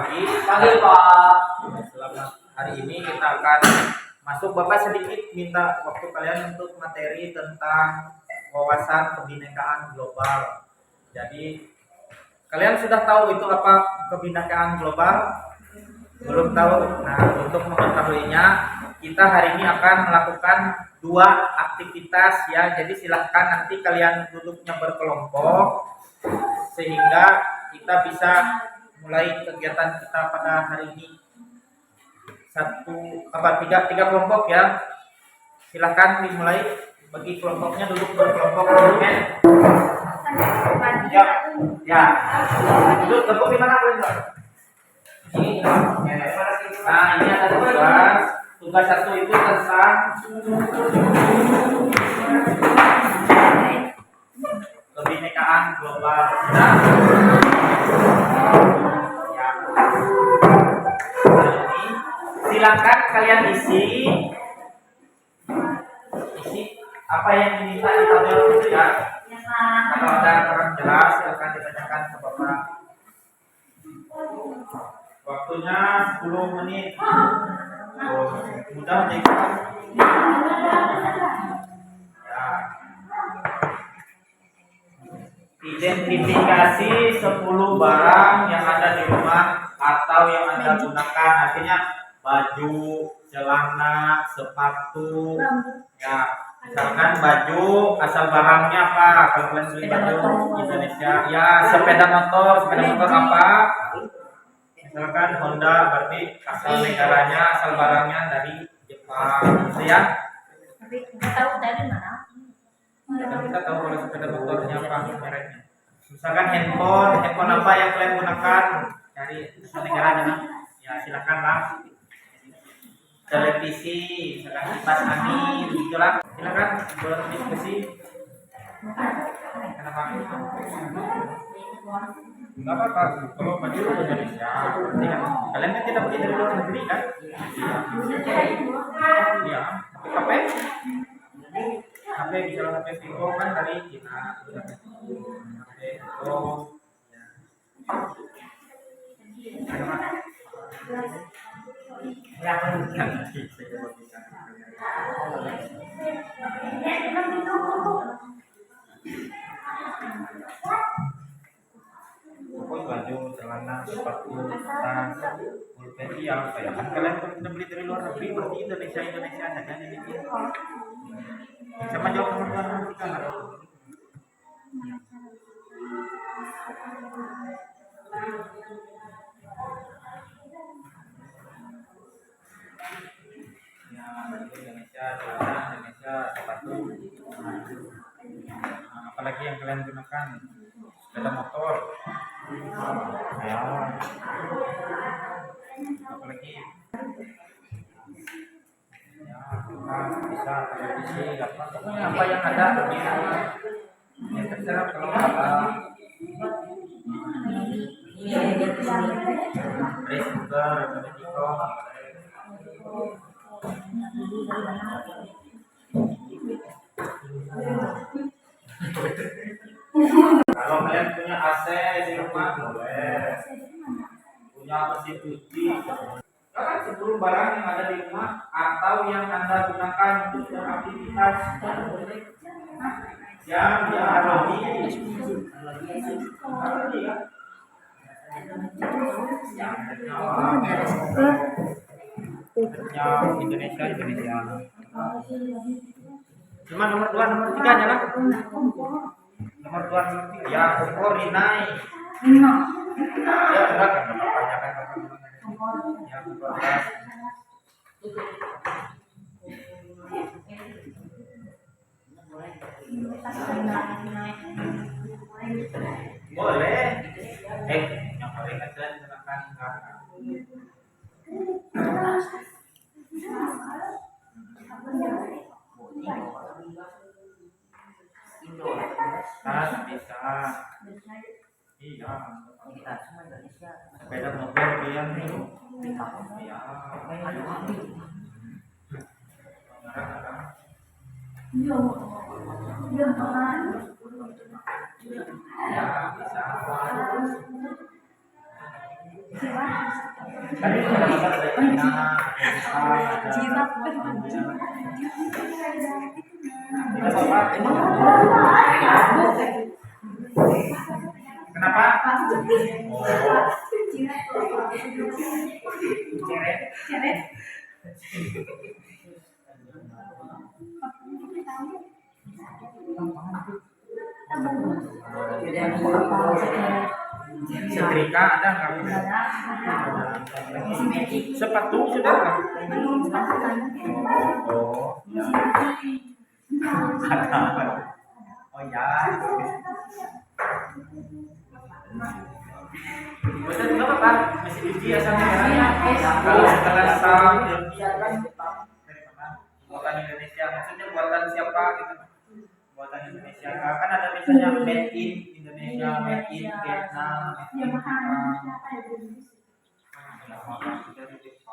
pagi. Pagi Pak. Selamat hari ini kita akan masuk. Bapak sedikit minta waktu kalian untuk materi tentang wawasan kebinekaan global. Jadi kalian sudah tahu itu apa kebinekaan global? Belum tahu. Nah, untuk mengetahuinya kita hari ini akan melakukan dua aktivitas ya. Jadi silahkan nanti kalian duduknya berkelompok sehingga kita bisa mulai kegiatan kita pada hari ini. Tiga kelompok ya. Silahkan dimulai. Bagi kelompoknya duduk berkelompok dulu kan. Ya. Duduk tepuk di mana boleh? Nah, ini ada tugas. Tugas satu itu tentang kebinekaan global. Nah, ya. Silakan kalian isi apa yang diminta di tabel itu ya. Kalau ada kurang jelas silakan ditanyakan ke Bapak. Waktunya 10 menit. Mudah nih. Ya. Identifikasi 10 barang yang ada di rumah atau yang Anda gunakan. Artinya baju, celana, sepatu. Ya, misalkan baju, asal barangnya apa? Kalau kalian beli baju Indonesia, ya sepeda motor apa? Misalkan Honda, berarti asal negaranya, asal barangnya dari Jepang, gitu ya. Tapi kita tahu dari mana? Dan kita tahu kalau sepeda motornya apa mereknya. Misalkan handphone apa yang kalian gunakan dari asal negaranya? Ya silakanlah. Televisi, misalkan kipas angin, gitulah. Silakan berdiskusi. Kenapa? Enggak apa-apa. Kalau baju Indonesia, kalian kan tidak pergi dari luar negeri kan? Iya. HP? HP misalnya HP Vivo kan dari Cina. HP Vivo. Ya, pokoknya baju, celana, sepatu, tas, pulpen yang kayak kan kalian pernah beli dari luar negeri berarti Indonesia saja yang ini. Sama jawab nomor 2 kan? Ya, baju Indonesia, celana Indonesia, sepatu. Nah, apalagi yang kalian gunakan? Sepeda motor. Ya. Apalagi? Ya, bisa televisi, apa? Pokoknya apa yang ada di rumah. Yang terserah kalau apa. Rice cooker, tiktok. Kalau kalian punya AC di rumah boleh, punya mesin cuci, kan 10 barang yang ada di rumah atau yang Anda gunakan untuk beraktivitas yang dialami yang Indonesia. Cuma nomor 2, nomor 3 nya lah. Nomor 2, nomor 3 ya kompor Rinai. Ya enggak kan bapaknya kan ya kompor gas. Boleh. Yang paling kalian gunakan kakak. Tas bisa. Iya. Sepeda motor kalian nih. Iya. Ya bisa. Tadi ada masalah dari China, ada Jimat. tidak apa-apa. Kenapa? Oh, ceret. Setrika ada nggak? Sepatu sudah nggak? Oh, ya. Oh ya. Betul juga Pak, masih cuci asalnya ya. Kalau setelah saham kan buatan Indonesia, maksudnya buatan siapa gitu? Buatan Indonesia. Kan ada misalnya made in Indonesia, made in Vietnam, made in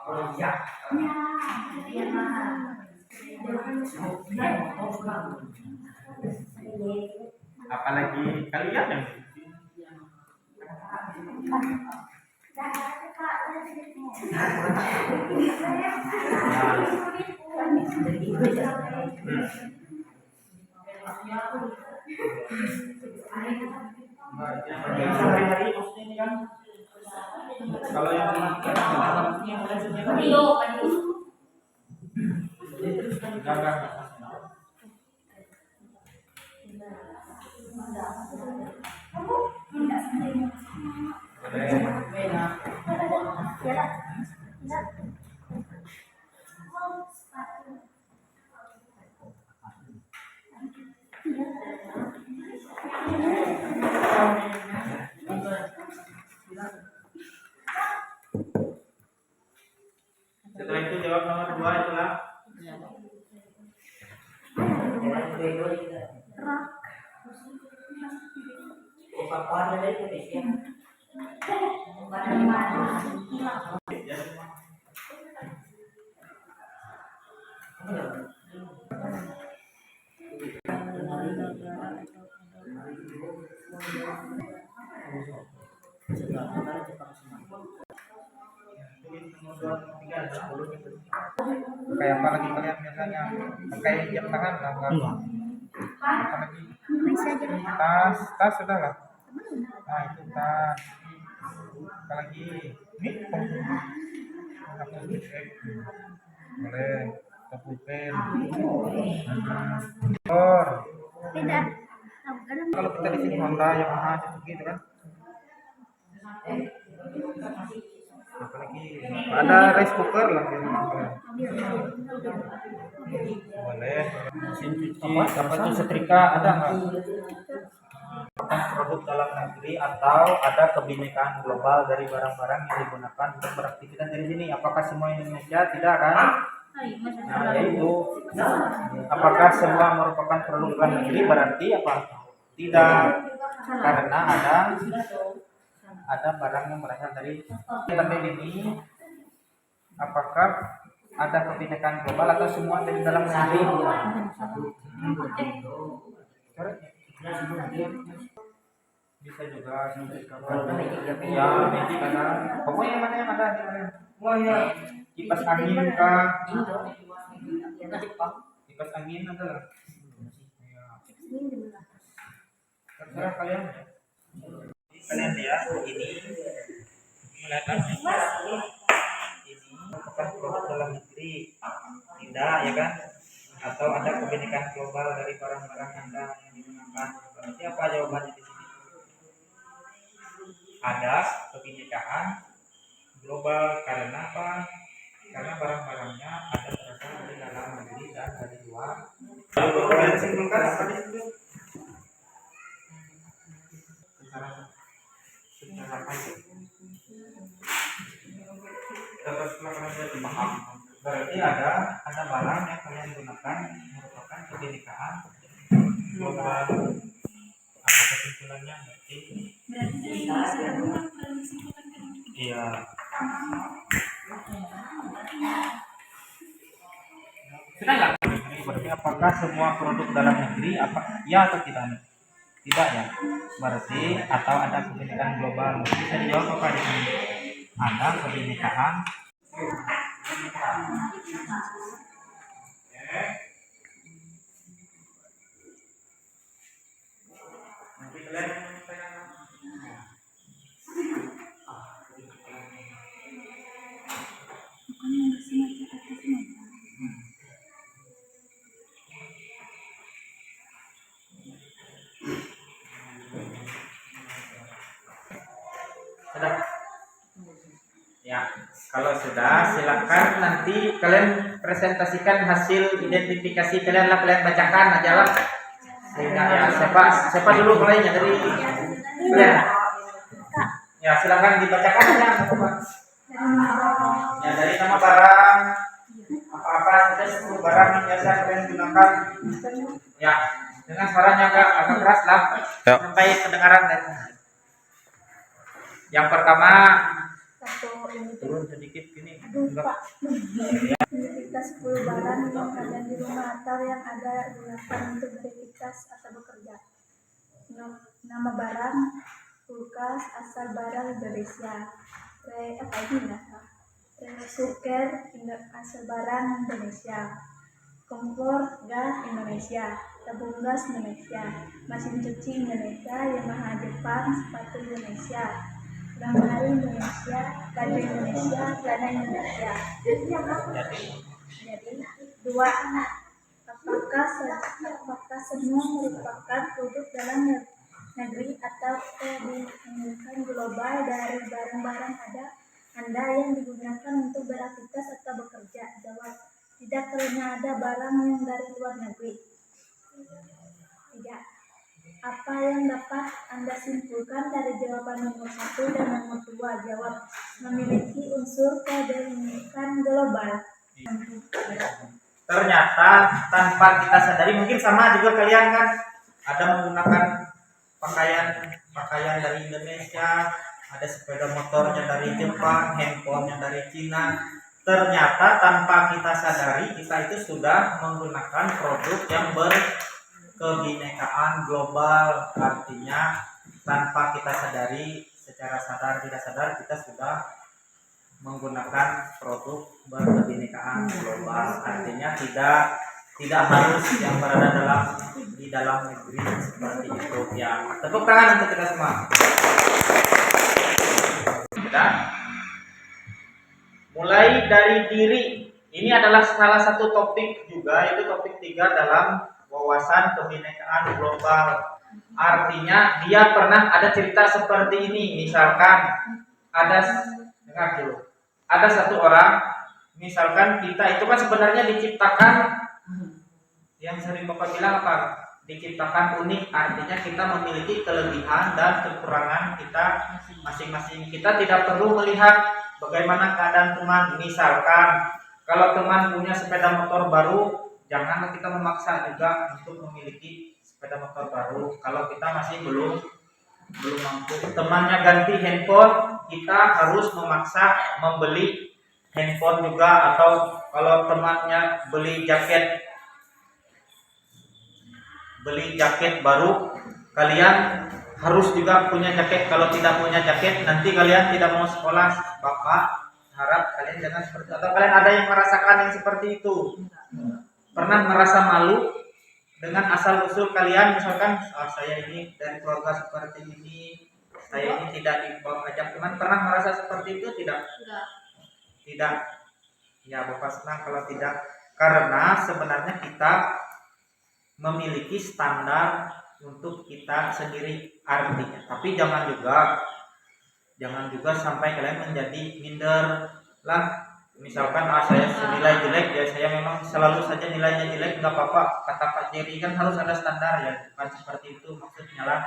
Oh ya. Apalagi kalian yang sehari-hari maksudnya ini kan kalau yang enggak. Setelah itu jawab nomor 2 itulah kayak apa lagi kalian biasanya pakai jam tangan lah enggak apa lagi tas sudah lah nah itu tas apa lagi ini boleh pulpen motor kalau kita di sini Honda Yamaha Suzuki itu kan apalagi ada rice cooker lah di rumah kalian boleh mesin cuci apa itu setrika ada nggak produk dalam negeri atau ada kebinekaan global dari barang-barang yang digunakan untuk beraktivitas dari sini apakah semua Indonesia tidak kan nah yaitu apakah semua merupakan produk dalam negeri berarti apa tidak karena ada barang yang berasal dari tempat ini apakah ada kebinekaan global atau semua dari dalam negeri bisa juga ya magic ada pokoknya mana yang ada kipas angin kah kipas angin ada lah terserah kalian lihat ini melihat ini merupakan produk dalam negeri tidak ya kan atau ada kebinekaan global dari barang-barang Anda yang digunakan berarti apa jawabannya di sini ada kebinekaan global karena apa karena barang-barangnya ada berasal dari dalam negeri dan dari luar kalian simpulkan apa di situ secara apa itu terus kalian sudah paham berarti ada barang yang kalian gunakan merupakan kebinekaan global apa kesimpulannya berarti iya sudah nggak berarti apakah semua produk dalam negeri apa ya atau tidak ya berarti atau ada kebinekaan global bisa dijawab apa di sini ada kebinekaan. Nanti kalian sudah. Ya, kalau sudah silakan nanti kalian presentasikan hasil identifikasi kalian lah, kalian bacakan aja lah. Sehingga ya siapa dulu mulainya dari kalian? Ya silakan dibacakan aja teman-teman. Ya dari nama barang apa-apa saja 10 barang yang biasa kalian gunakan. Ya dengan suaranya agak keras lah sampai kedengaran dan yang pertama turun sedikit gini. Identitas 10 barang yang ada di rumah atau yang ada digunakan untuk beraktivitas atau bekerja. Nama barang: kulkas asal barang Indonesia. Cooker asal barang Indonesia. Kompor gas Indonesia. Tabung gas Indonesia. Mesin cuci Indonesia. Yamaha Jepang. Sepatu Indonesia. Lemari Indonesia, baju Indonesia, celana Indonesia. Jadi, dua, apakah semua merupakan produk dalam negeri atau digunakan global dari barang-barang Anda yang digunakan untuk beraktivitas atau bekerja? Jawab, tidak, karena ada barang yang dari luar negeri. Tidak. Apa yang dapat Anda simpulkan dari jawaban nomor 1 dan nomor 2? Jawab, memiliki unsur kepemilikan global. Ternyata tanpa kita sadari, mungkin sama juga kalian kan ada menggunakan pakaian dari Indonesia, ada sepeda motornya dari Jepang, handphonenya dari Cina. Ternyata tanpa kita sadari kita itu sudah menggunakan produk yang kebinekaan global. Artinya tanpa kita sadari, secara sadar tidak sadar kita sudah menggunakan produk berkebinekaan global. Artinya tidak harus yang berada di dalam negeri seperti itu ya. Tepuk tangan untuk kita semua. Sudah. Mulai dari diri. Ini adalah salah satu topik juga, itu topik 3 dalam wawasan kebinekaan global. Artinya dia pernah ada cerita seperti ini. Misalkan dengar dulu. Ada satu orang, misalkan kita itu kan sebenarnya diciptakan, yang sering Bapak bilang apa? Diciptakan unik. Artinya kita memiliki kelebihan dan kekurangan kita masing-masing. Kita tidak perlu melihat bagaimana keadaan teman. Misalkan kalau teman punya sepeda motor baru, janganlah kita memaksa juga untuk memiliki sepeda motor baru. Kalau kita masih belum mampu. Temannya ganti handphone, kita harus memaksa membeli handphone juga. Atau kalau temannya beli jaket baru, kalian harus juga punya jaket. Kalau tidak punya jaket, nanti kalian tidak mau sekolah. Bapak harap kalian jangan seperti itu. Atau kalian ada yang merasakan yang seperti itu? Pernah merasa malu dengan asal usul kalian? Misalkan saya ini dari keluarga seperti ini, saya ini tidak dibawa ajak teman. Pernah merasa seperti itu? Tidak. Ya, Bapak senang kalau tidak, karena sebenarnya kita memiliki standar untuk kita sendiri artinya. Tapi jangan juga sampai kalian menjadi minder lah. Misalkan saya nilai jelek, ya saya memang selalu saja nilainya jelek, nggak apa-apa. Kata Pak Jerry kan harus ada standar ya, bukan seperti itu maksudnya lah.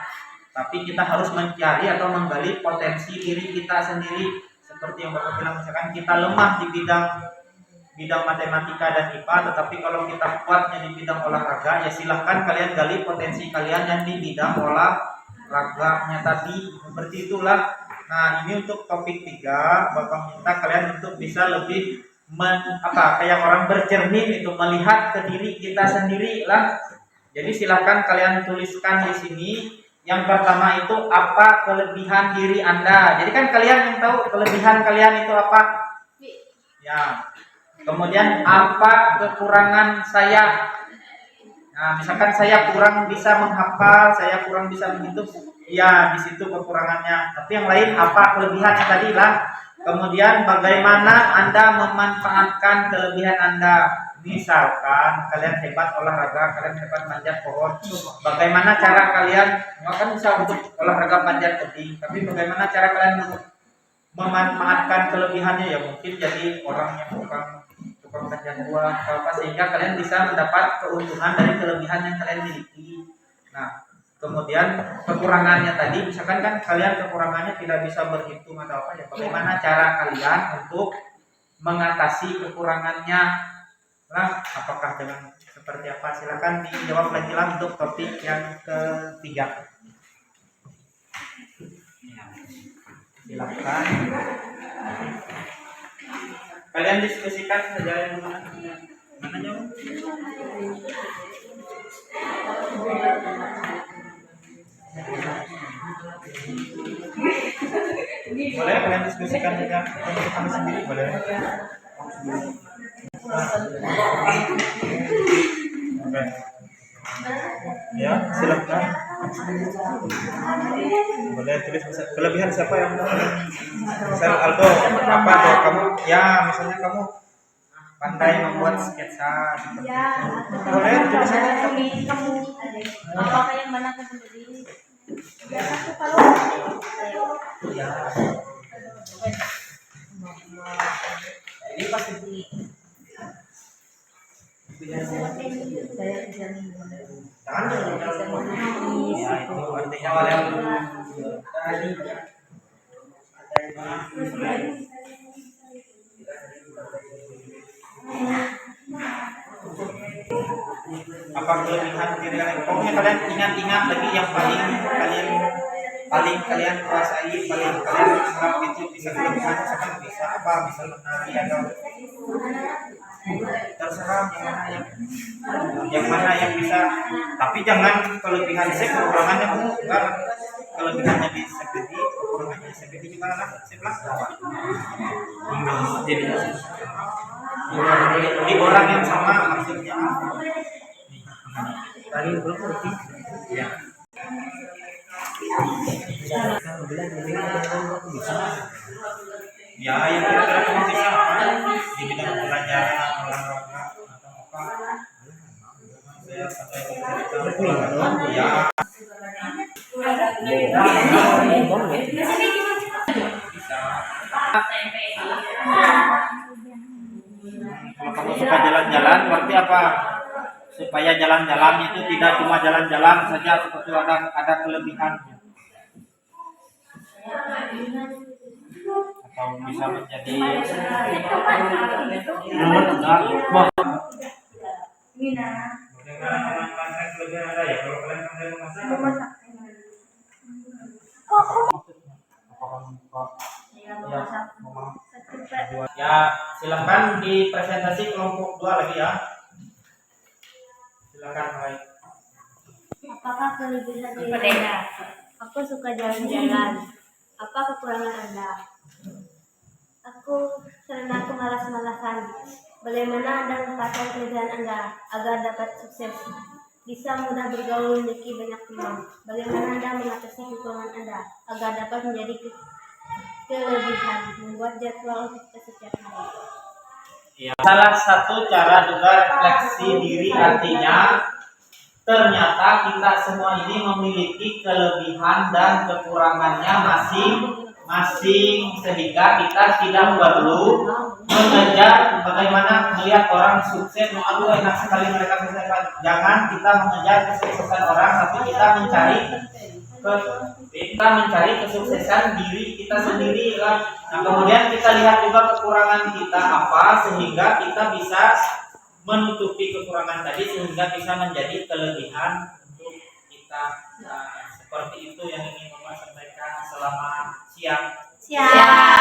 Tapi kita harus mencari atau menggali potensi diri kita sendiri. Seperti yang Bapak bilang, misalkan kita lemah di bidang matematika dan IPA, tetapi kalau kita kuatnya di bidang olahraga, ya silahkan kalian gali potensi kalian yang di bidang olahraganya tadi. Seperti itulah. Nah, ini untuk topik 3, Bapak minta kalian untuk bisa lebih kayak orang bercermin itu, melihat ke diri kita sendiri lah. Jadi silakan kalian tuliskan di sini Yang pertama itu apa kelebihan diri Anda. Jadi kan kalian yang tahu kelebihan kalian itu apa? Ya. Kemudian apa kekurangan saya? Nah, misalkan saya kurang bisa menghafal, saya kurang bisa menghitung, ya di situ kekurangannya. Tapi yang lain apa kelebihannya tadi lah. Kemudian bagaimana Anda memanfaatkan kelebihan Anda? Misalkan kalian hebat olahraga, kalian hebat manjat pohon. Bagaimana cara kalian? Kan bisa untuk olahraga panjat tebing, tapi bagaimana cara kalian memanfaatkan kelebihannya? Ya mungkin jadi orang yang tukang panjat buah atau apa, sehingga kalian bisa mendapat keuntungan dari kelebihan yang kalian miliki. Nah, kemudian kekurangannya tadi, misalkan kan kalian kekurangannya tidak bisa berhitung atau apa ya, bagaimana cara kalian untuk mengatasi kekurangannya lah, apakah dengan seperti apa? Silakan dijawab lagi lah untuk topik yang ketiga. Silakan kalian diskusikan saja yang mana jawab. Boleh kalian diskusikan saja untuk kami sendiri, boleh. Oke. Ya, silakan. Boleh tulis kelebihan siapa yang misal Aldo apa tuh kamu? Ya, misalnya kamu pandai membuat sketsa seperti Ya, itu. Boleh tulis saja. kamu Apa yang mana kan sendiri? ya aku kalau Ya. Ini pasti Saya bisa nih. jangan ya, itu artinya kalian apa kelebihan diri kalian. Pokoknya kalian ingat-ingat lagi yang paling kalian kuasai, paling kalian anggap itu bisa kelebihan. Misalkan bisa apa, bisa menari atau terserah yang mana yang bisa, tapi jangan kelebihan sih kekurangannya enggak, kelebihannya bisa jadi kekurangannya bisa jadi gimana lah sebelah di orang yang sama maksudnya tadi belum ngerti ya. Ya, yang kira-kira kamu bisa di bidang pelajaran olahraga atau apa? Saya pakai ya. Bisa. Kalau kamu suka jalan-jalan, berarti apa? Supaya jalan-jalan itu tidak cuma jalan-jalan saja, seperti ada kelebihannya. Atau bisa menjadi bagaimana memanfaatkan kelebihan Anda ya? Kalau kalian pandai memasak, ya silakan di presentasi kelompok 2 lagi ya. Silakan mulai. apakah kelebihan diri Anda? Aku suka jalan-jalan. Apa kekurangan Anda? Karena aku malas-malasan. Bagaimana Anda menempatkan kelebihan Anda agar dapat sukses? Bisa mudah bergaul, memiliki banyak teman. Bagaimana Anda mengatasi kekurangan Anda agar dapat menjadi kelebihan? Membuat jadwal untuk setiap hari. Ya, salah satu cara juga refleksi diri artinya ternyata kita semua ini memiliki kelebihan dan kekurangannya masing-masing, sehingga kita tidak perlu mengejar bagaimana melihat orang sukses. Aduh enak sekali mereka sukses. Jangan kita mengejar kesuksesan orang, tapi kita mencari kesuksesan diri kita sendiri lah. Nah, kemudian kita lihat juga kekurangan kita apa, sehingga kita bisa menutupi kekurangan tadi, sehingga bisa menjadi kelebihan untuk kita. Nah, seperti itu yang ingin Bapak sampaikan. Selamat siang. Siap.